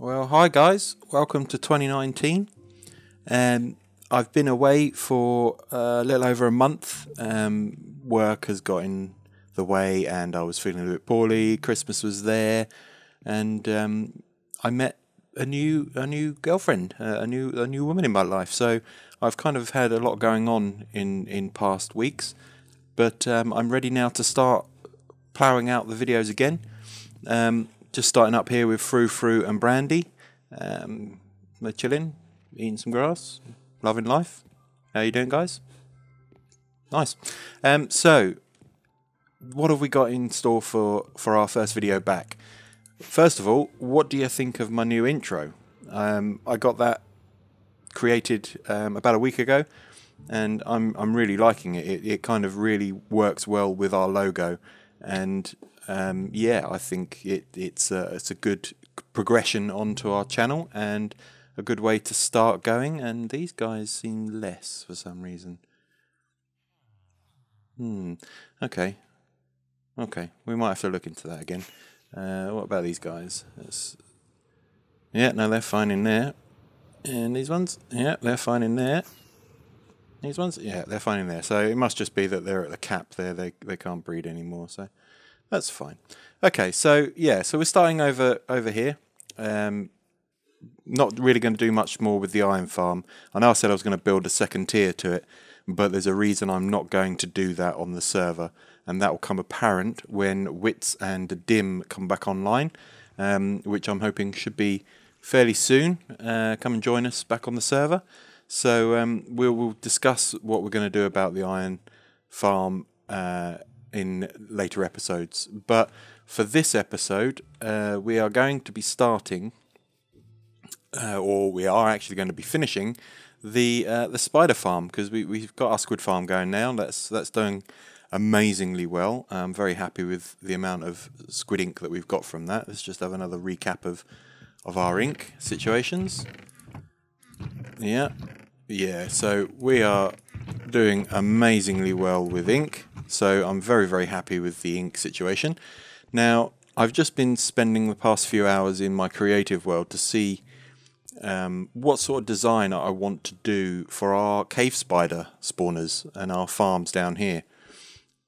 Well, hi guys, welcome to 2019. I've been away for a little over a month. Work has got in the way and I was feeling a bit poorly. Christmas was there and I met a new girlfriend, a new woman in my life. So I've kind of had a lot going on in past weeks, but I'm ready now to start ploughing out the videos again. Just starting up here with Frou and Brandy. They're chilling, eating some grass, loving life. How you doing, guys? Nice. So, what have we got in store for our first video back? First of all, what do you think of my new intro? I got that created about a week ago, and I'm really liking it. It kind of really works well with our logo, and yeah, I think it's a good progression onto our channel and a good way to start going. And these guys seem less for some reason. Okay, we might have to look into that again. What about these guys? Yeah, no, they're fine in there. And these ones, yeah, they're fine in there. These ones, yeah, they're fine in there. So it must just be that they're at the cap there. They can't breed anymore. So. That's fine. Okay, so yeah, so we're starting over here. Not really going to do much more with the iron farm. I know I said I was going to build a second tier to it, but there's a reason I'm not going to do that on the server, and that will come apparent when Wits and Dim come back online, which I'm hoping should be fairly soon. Come and join us back on the server. So we'll discuss what we're going to do about the iron farm in later episodes, but for this episode we are going to be starting or we are actually going to be finishing the spider farm, because we've got our squid farm going now. That's doing amazingly well. I'm very happy with the amount of squid ink that we've got from that. Let's just have another recap of our ink situations. Yeah, so we are doing amazingly well with ink. So I'm very, very happy with the ink situation. Now, I've just been spending the past few hours in my creative world to see what sort of design I want to do for our cave spider spawners and our farms down here.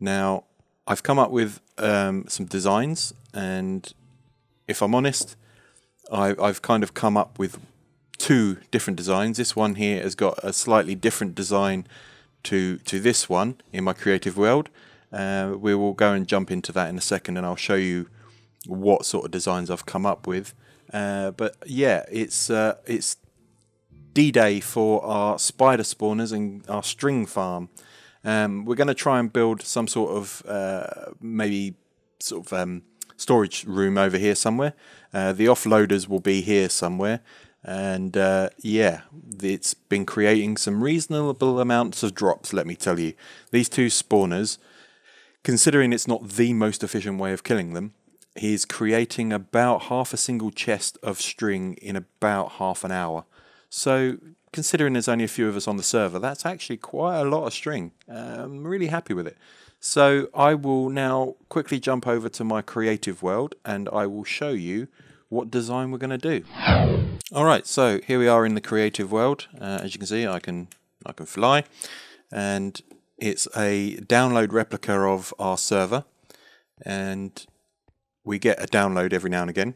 Now, I've come up with some designs, and if I'm honest, I've kind of come up with two different designs. This one here has got a slightly different design to this one in my creative world. We will go and jump into that in a second, and I'll show you what sort of designs I've come up with. But yeah, it's D-Day for our spider spawners and our string farm. We're going to try and build some sort of maybe sort of storage room over here somewhere. The offloaders will be here somewhere. And yeah, it's been creating some reasonable amounts of drops, let me tell you. These two spawners, considering it's not the most efficient way of killing them, he's creating about half a single chest of string in about half an hour. So, considering there's only a few of us on the server, that's actually quite a lot of string. I'm really happy with it. So, I will now quickly jump over to my creative world, and I will show you what design we're going to do. Alright, so here we are in the creative world. As you can see, I can fly, and it's a download replica of our server, and we get a download every now and again.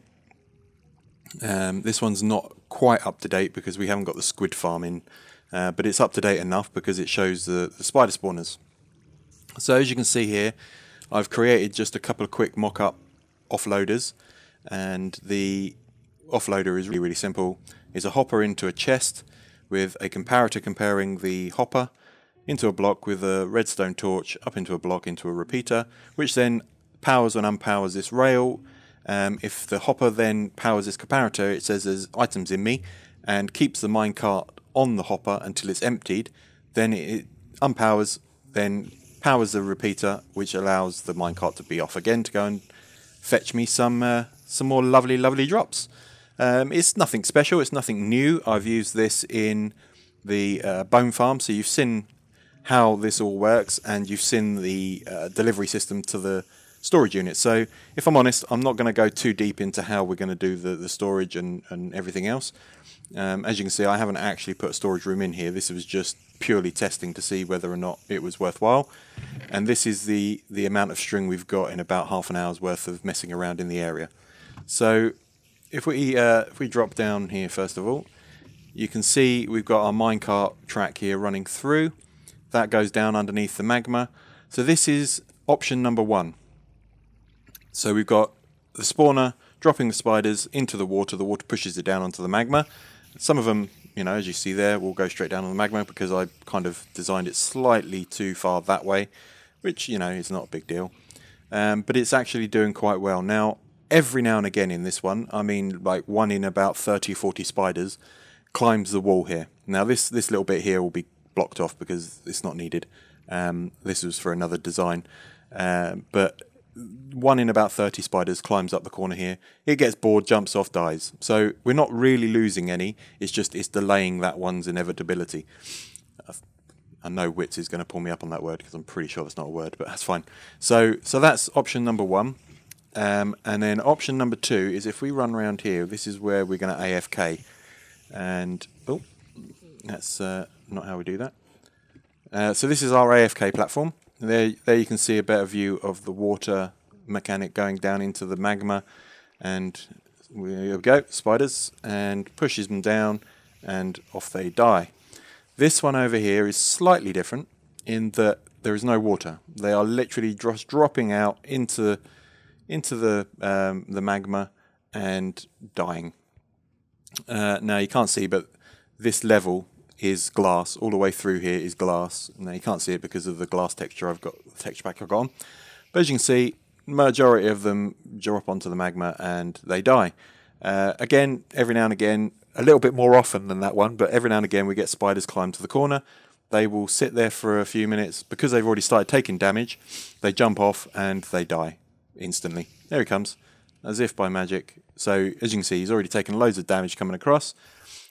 This one's not quite up to date because we haven't got the squid farm in, but it's up to date enough because it shows the spider spawners. So as you can see here, I've created just a couple of quick mock-up offloaders, and the offloader is really simple. It's a hopper into a chest with a comparator comparing the hopper into a block with a redstone torch up into a block into a repeater, which then powers and unpowers this rail. If the hopper then powers this comparator, it says there's items in me, and keeps the minecart on the hopper until it's emptied. Then it unpowers, then powers the repeater, which allows the minecart to be off again to go and fetch me some more lovely drops. It's nothing special, it's nothing new. I've used this in the bone farm, so you've seen how this all works, and you've seen the delivery system to the storage units. So if I'm honest, I'm not going to go too deep into how we're going to do the storage and everything else. As you can see, I haven't actually put a storage room in here. This was just purely testing to see whether or not it was worthwhile. And this is the amount of string we've got in about half an hour's worth of messing around in the area. So if we drop down here first of all, you can see we've got our minecart track here running through. That goes down underneath the magma. So this is option number 1. So we've got the spawner dropping the spiders into the water pushes it down onto the magma. Some of them, you know, as you see there, will go straight down on the magma because I kind of designed it slightly too far that way, which, you know, is not a big deal. But it's actually doing quite well. Now, every now and again in this one, I mean like 1 in about 30 or 40 spiders, climbs the wall here. Now this little bit here will be blocked off because it's not needed. This was for another design. But 1 in about 30 spiders climbs up the corner here. It gets bored, jumps off, dies. So we're not really losing any. It's just it's delaying that one's inevitability. I know Wits is going to pull me up on that word because I'm pretty sure that's not a word, but that's fine. So that's option number 1. And then option number 2 is if we run around here, this is where we're going to AFK. And, oh, that's not how we do that. So this is our AFK platform. There you can see a better view of the water mechanic going down into the magma. And here we go, spiders, and pushes them down, and off they die. This one over here is slightly different in that there is no water. They are literally just dropping out into the magma and dying. Now you can't see, but this level is glass. All the way through here is glass. Now you can't see it because of the glass texture I've got, the texture pack I've got on. But as you can see, majority of them drop onto the magma and they die. Again, every now and again, a little bit more often than that one, but every now and again we get spiders climb to the corner. They will sit there for a few minutes because they've already started taking damage. They jump off and they die instantly. There he comes, as if by magic. So as you can see, he's already taken loads of damage coming across,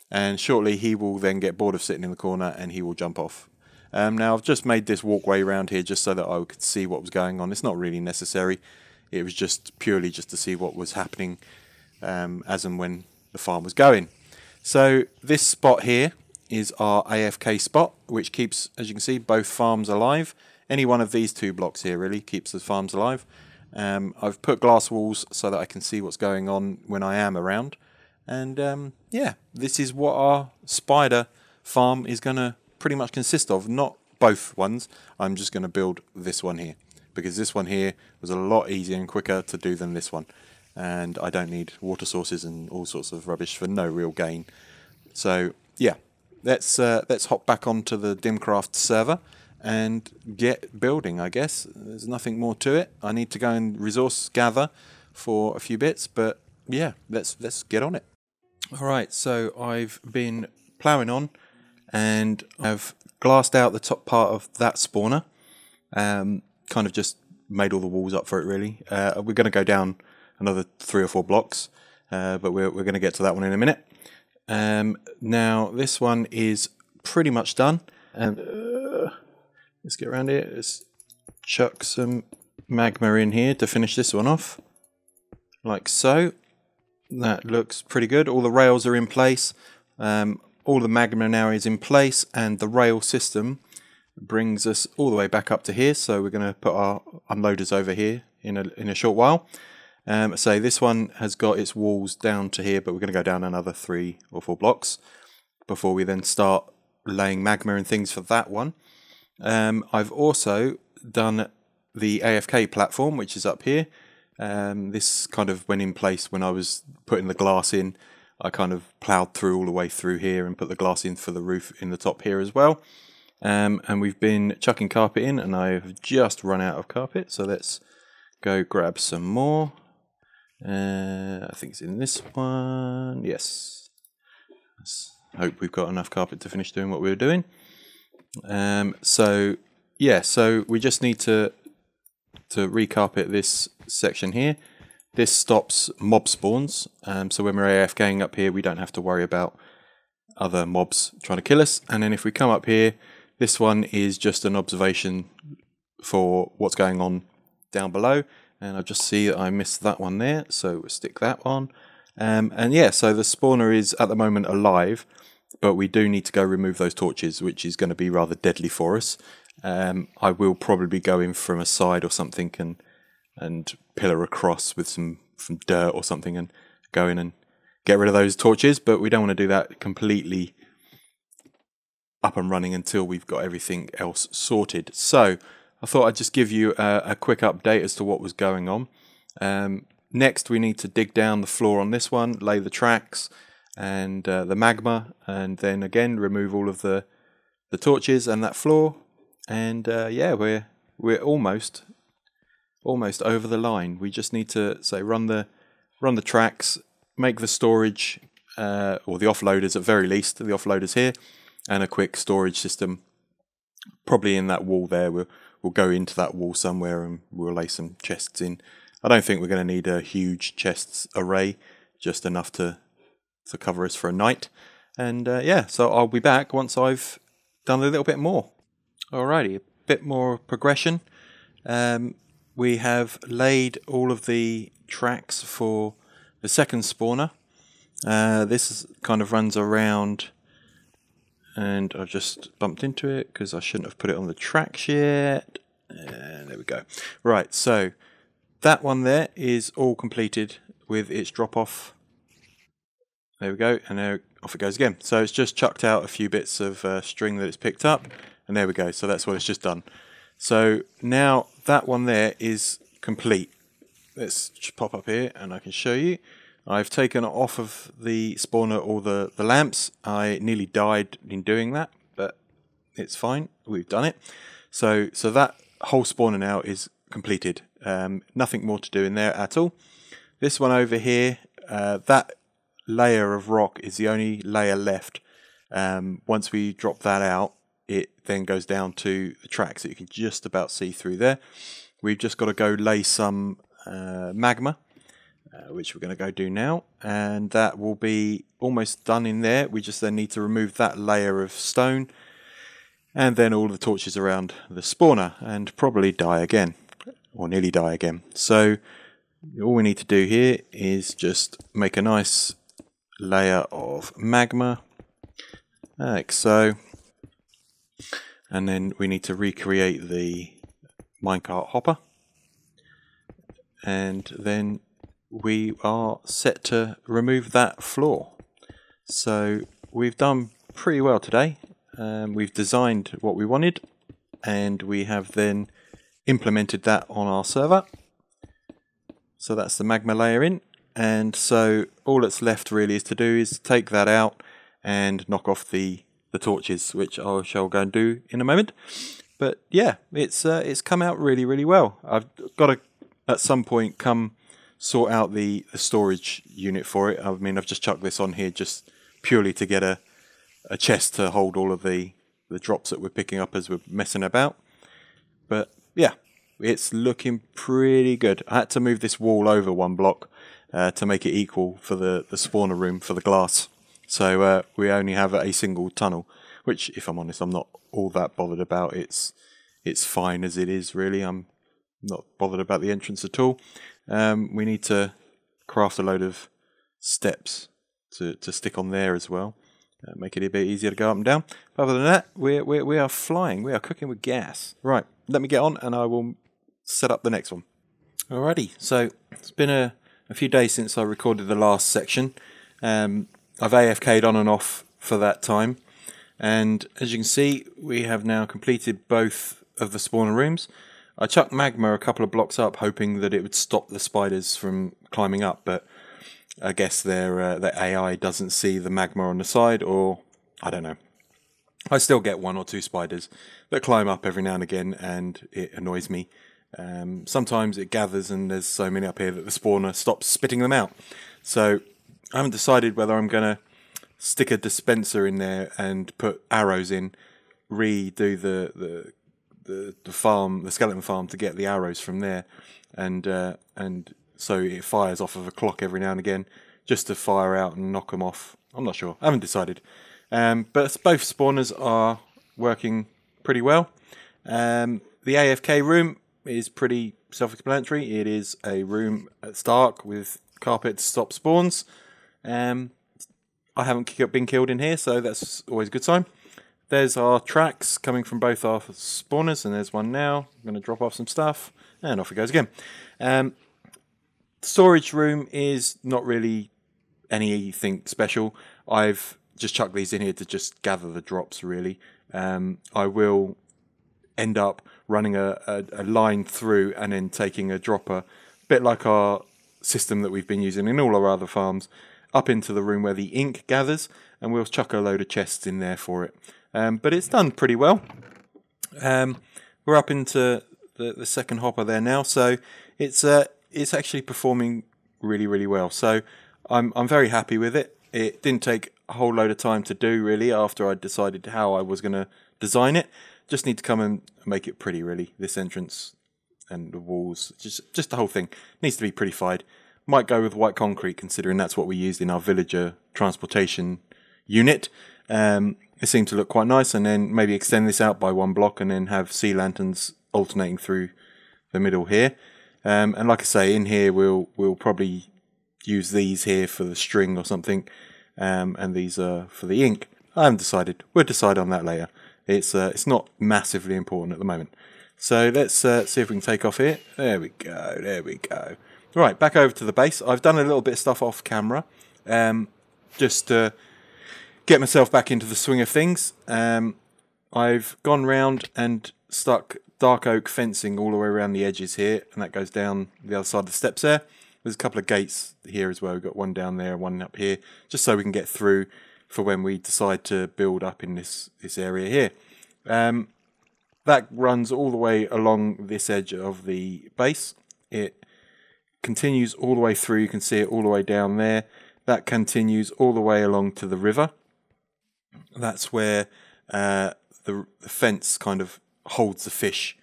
and shortly he will then get bored of sitting in the corner and he will jump off. Now I've just made this walkway around here just so that I could see what was going on. It's not really necessary. It was just purely just to see what was happening as and when the farm was going. So this spot here is our AFK spot, which keeps, as you can see, both farms alive. Any one of these 2 blocks here really keeps the farms alive. I've put glass walls so that I can see what's going on when I am around. And yeah, this is what our spider farm is going to pretty much consist of. Not both ones. I'm just going to build this one here, because this one here was a lot easier and quicker to do than this one. And I don't need water sources and all sorts of rubbish for no real gain. So yeah, let's hop back onto the DimCraft server and get building, I guess. There's nothing more to it. I need to go and resource gather for a few bits, but yeah, let's get on it. Alright, so I've been ploughing on and I've glassed out the top part of that spawner. Kind of just made all the walls up for it really. We're going to go down another 3 or 4 blocks, but we're going to get to that one in a minute. Now this one is pretty much done. Let's get around here. Let's chuck some magma in here to finish this one off, like so. That looks pretty good. All the rails are in place. All the magma now is in place, and the rail system brings us all the way back up to here. So we're going to put our unloaders over here in a short while. So this one has got its walls down to here, but we're going to go down another 3 or 4 blocks before we then start laying magma and things for that one. I've also done the AFK platform, which is up here. This kind of went in place when I was putting the glass in. I kind of ploughed through all the way through here and put the glass in for the roof in the top here as well. And we've been chucking carpet in, and I have just run out of carpet, so let's go grab some more. I think it's in this one. Yes. Let's hope we've got enough carpet to finish doing what we were doing. So yeah, so we just need to recarpet this section here. This stops mob spawns, so when we're AFKing up here we don't have to worry about other mobs trying to kill us. And then if we come up here, this one is just an observation for what's going on down below. and I just see that I missed that one there, so we'll stick that on. And yeah, so the spawner is at the moment alive, but we do need to go remove those torches, which is going to be rather deadly for us. I will probably go in from a side or something and pillar across with some dirt or something and go in and get rid of those torches, but we don't want to do that completely up and running until we've got everything else sorted. So I thought I'd just give you a quick update as to what was going on. Next we need to dig down the floor on this one, lay the tracks and the magma, and then again remove all of the torches and that floor, and yeah, we're almost over the line. We just need to run the tracks, make the storage or the offloaders at very least, the offloaders here, and a quick storage system probably in that wall there. We'll go into that wall somewhere and we'll lay some chests in. I don't think we're going to need a huge chests array, just enough to cover us for a night. And yeah, so I'll be back once I've done a little bit more. Alrighty, a bit more progression. We have laid all of the tracks for the second spawner. This kind of runs around, and I've just bumped into it because I shouldn't have put it on the tracks yet. And there we go. Right, so that one there is all completed with its drop-off. There we go, and there off it goes again. So it's just chucked out a few bits of string that it's picked up, and there we go. So that's what it's just done. So now that one there is complete. Let's just pop up here and I can show you. I've taken off of the spawner all the lamps. I nearly died in doing that, but it's fine. We've done it. So that whole spawner now is completed. Nothing more to do in there at all. This one over here, that layer of rock is the only layer left. Once we drop that out, it then goes down to the tracks that you can just about see through there. We've just got to go lay some magma, which we're going to go do now, and that will be almost done in there. We just then need to remove that layer of stone and then all the torches around the spawner, and probably die again, or nearly die again. So all we need to do here is just make a nice layer of magma, like so, and then we need to recreate the minecart hopper, and then we are set to remove that floor. So we've done pretty well today. We've designed what we wanted, and we have then implemented that on our server. So that's the magma layer in, and so all that's left really is to do is take that out and knock off the torches, which I shall go and do in a moment. But yeah, it's come out really well. I've got to at some point come sort out the storage unit for it. I mean, I've just chucked this on here just purely to get a chest to hold all of the drops that we're picking up as we're messing about. But yeah, it's looking pretty good. I had to move this wall over one block to make it equal for the spawner room for the glass. So we only have a single tunnel, which, if I'm honest, I'm not all that bothered about. It's fine as it is, really. I'm not bothered about the entrance at all. We need to craft a load of steps to stick on there as well. Make it a bit easier to go up and down. But other than that, we are flying. We are cooking with gas. Right, let me get on and I will set up the next one. Alrighty, so it's been a few days since I recorded the last section. I've AFK'd on and off for that time, and as you can see, we have now completed both of the spawner rooms. I chucked magma a couple of blocks up, hoping that it would stop the spiders from climbing up, but I guess their AI doesn't see the magma on the side, or I don't know. I still get one or two spiders that climb up every now and again, and it annoys me. Sometimes it gathers, and there's so many up here that the spawner stops spitting them out. So I haven't decided whether I'm going to stick a dispenser in there and put arrows in, redo the farm, the skeleton farm, to get the arrows from there, and so it fires off of a clock every now and again, just to fire out and knock them off. I'm not sure. I haven't decided. But both spawners are working pretty well. The AFK room, is pretty self-explanatory. It is a room that's dark with carpet to stop spawns. I haven't been killed in here, so that's always a good sign. There's our tracks coming from both our spawners, and there's one now. I'm going to drop off some stuff, and off it goes again. Storage room is not really anything special. I've just chucked these in here to just gather the drops, really. I will end up running a line through and then taking a dropper, a bit like our system that we've been using in all our other farms, up into the room where the ink gathers, and we'll chuck a load of chests in there for it. But it's done pretty well. We're up into the second hopper there now, so it's actually performing really, really well. So I'm very happy with it. It didn't take a whole load of time to do, really, after I decided how I was going to design it. Just need to come and make it pretty, really. This entrance and the walls, just the whole thing needs to be prettified. Might go with white concrete, considering that's what we used in our villager transportation unit. It seemed to look quite nice, and then maybe extend this out by 1 block and then have sea lanterns alternating through the middle here. And like I say, in here we'll probably use these here for the string or something, and these are for the ink. I haven't decided. We'll decide on that later. It's not massively important at the moment. So let's see if we can take off here. There we go. There we go. Right, back over to the base. I've done a little bit of stuff off camera, just to get myself back into the swing of things. I've gone round and stuck dark oak fencing all the way around the edges here, and that goes down the other side of the steps there. There's a couple of gates here as well. We've got one down there, one up here, just so we can get through for when we decide to build up in this area here. That runs all the way along this edge of the base. It continues all the way through. You can see it all the way down there. That continues all the way along to the river. That's where the fence kind of holds the fish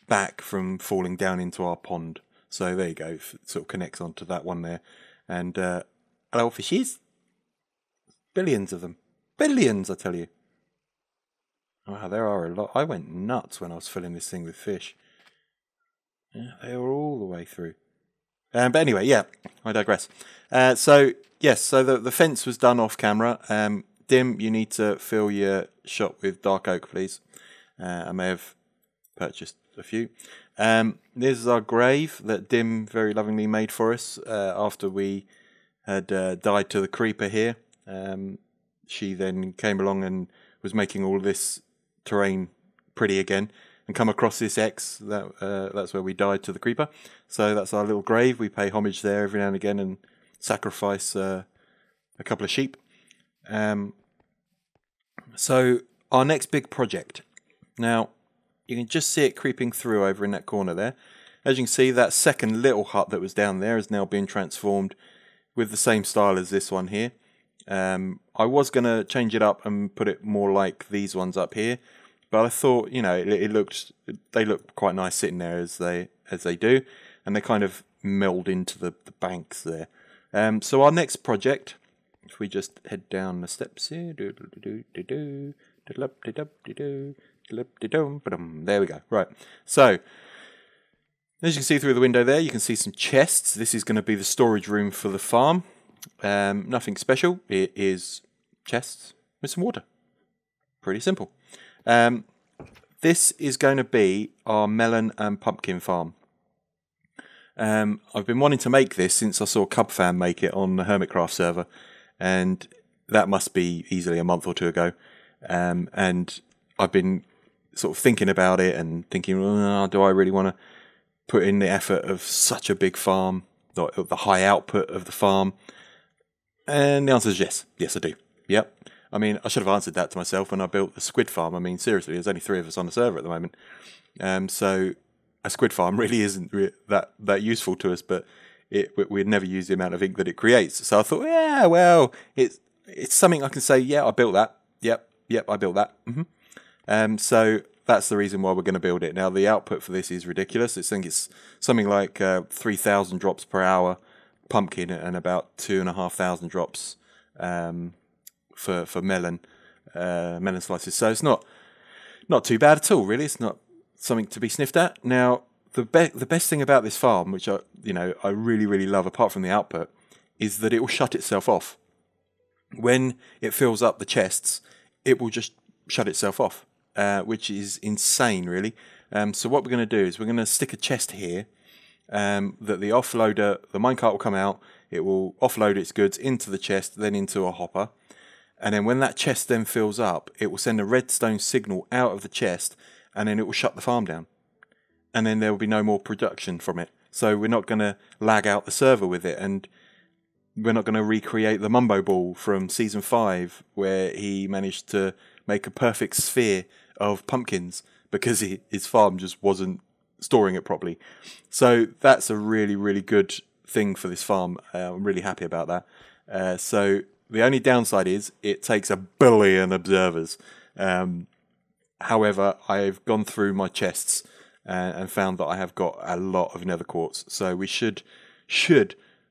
back from falling down into our pond. So there you go. It sort of connects onto that one there. And hello, fishies. Billions of them. Billions, I tell you. Wow, there are a lot. I went nuts when I was filling this thing with fish. Yeah, they were all the way through. But anyway, yeah, I digress. So, yes, so the fence was done off camera. Dim, you need to fill your shop with dark oak, please. I may have purchased a few. This is our grave that Dim very lovingly made for us after we had died to the creeper here. She then came along and was making all this terrain pretty again, and come across this X. That's where we died to the creeper. So that's our little grave. We pay homage there every now and again and sacrifice a couple of sheep. So our next big project. Now, you can just see it creeping through over in that corner there. As you can see, that second little hut that was down there is now being transformed with the same style as this one here. I was going to change it up and put it more like these ones up here, but I thought, you know, they look quite nice sitting there as they do, and they kind of meld into the banks there. So our next project, if we just head down the steps here, there we go. Right. So as you can see through the window there, you can see some chests. This is going to be the storage room for the farm. Nothing special. It is chests with some water. Pretty simple. This is going to be our melon and pumpkin farm. I've been wanting to make this since I saw Cubfam make it on the Hermitcraft server, and that must be easily a month or two ago. And I've been sort of thinking about it and thinking, oh, do I really want to put in the effort of such a big farm, the high output of the farm? And the answer is yes. Yes, I do. Yep. I mean, I should have answered that to myself when I built the squid farm. I mean, seriously, there's only 3 of us on the server at the moment. So a squid farm really isn't that useful to us, but we'd never use the amount of ink that it creates. So I thought, yeah, well, it's something I can say, yeah, I built that. Yep, I built that. So that's the reason why we're going to build it. Now, the output for this is ridiculous. I think it's something like 3,000 drops per hour pumpkin and about 2,500 drops for melon slices. So it's not too bad at all, really. It's not something to be sniffed at. Now, the best thing about this farm, which I really love, apart from the output, is that it will shut itself off. When it fills up the chests, it will just shut itself off, which is insane, really. So what we're going to do is we're going to stick a chest here, that the offloader, the minecart will come out, it will offload its goods into the chest, then into a hopper. And then when that chest then fills up, it will send a redstone signal out of the chest, and then it will shut the farm down. And then there will be no more production from it. So we're not going to lag out the server with it, and we're not going to recreate the Mumbo Ball from Season 5, where he managed to make a perfect sphere of pumpkins because his farm just wasn't storing it properly. So that's a really good thing for this farm. I'm really happy about that. So the only downside is it takes 1 billion observers. However, I've gone through my chests and found that I have got a lot of nether quartz. So we should,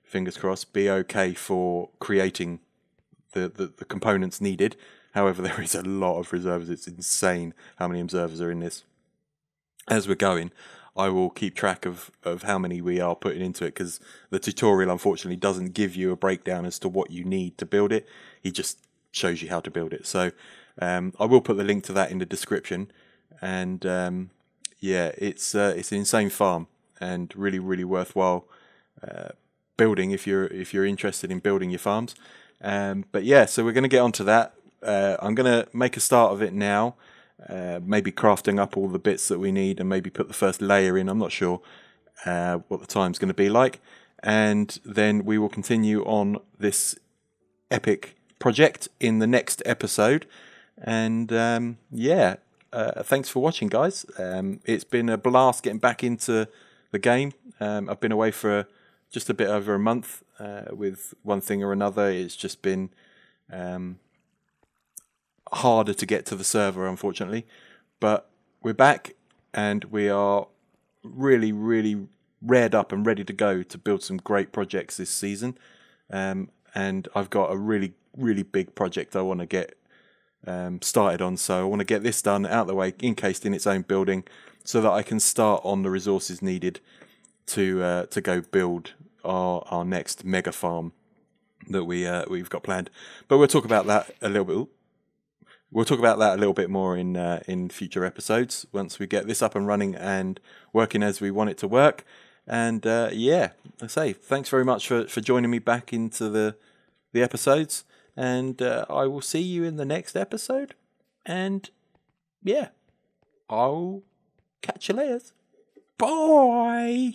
fingers crossed, be okay for creating the components needed. However, there is a lot of reserves. It's insane how many observers are in this. As we're going, I will keep track of how many we are putting into it, because the tutorial unfortunately doesn't give you a breakdown as to what you need to build it. He just shows you how to build it. So I will put the link to that in the description. And yeah, it's an insane farm and really worthwhile building if you're interested in building your farms. But yeah, so we're going to get onto that. I'm going to make a start of it now. Maybe crafting up all the bits that we need and maybe put the first layer in. I'm not sure what the time's going to be like. And then we will continue on this epic project in the next episode. And yeah, thanks for watching, guys. It's been a blast getting back into the game. I've been away for just a bit over a month with one thing or another. It's just been harder to get to the server, unfortunately, but we're back and we are really reared up and ready to go to build some great projects this season. And I've got a really big project I want to get started on, so I want to get this done, out of the way, encased in its own building, so that I can start on the resources needed to go build our next mega farm that we've got planned. But we'll talk about that a little bit. We'll talk about that a little bit more in future episodes once we get this up and running and working as we want it to work. And yeah, I say thanks very much for joining me back into the episodes. And I will see you in the next episode. And yeah, I'll catch you later. Bye.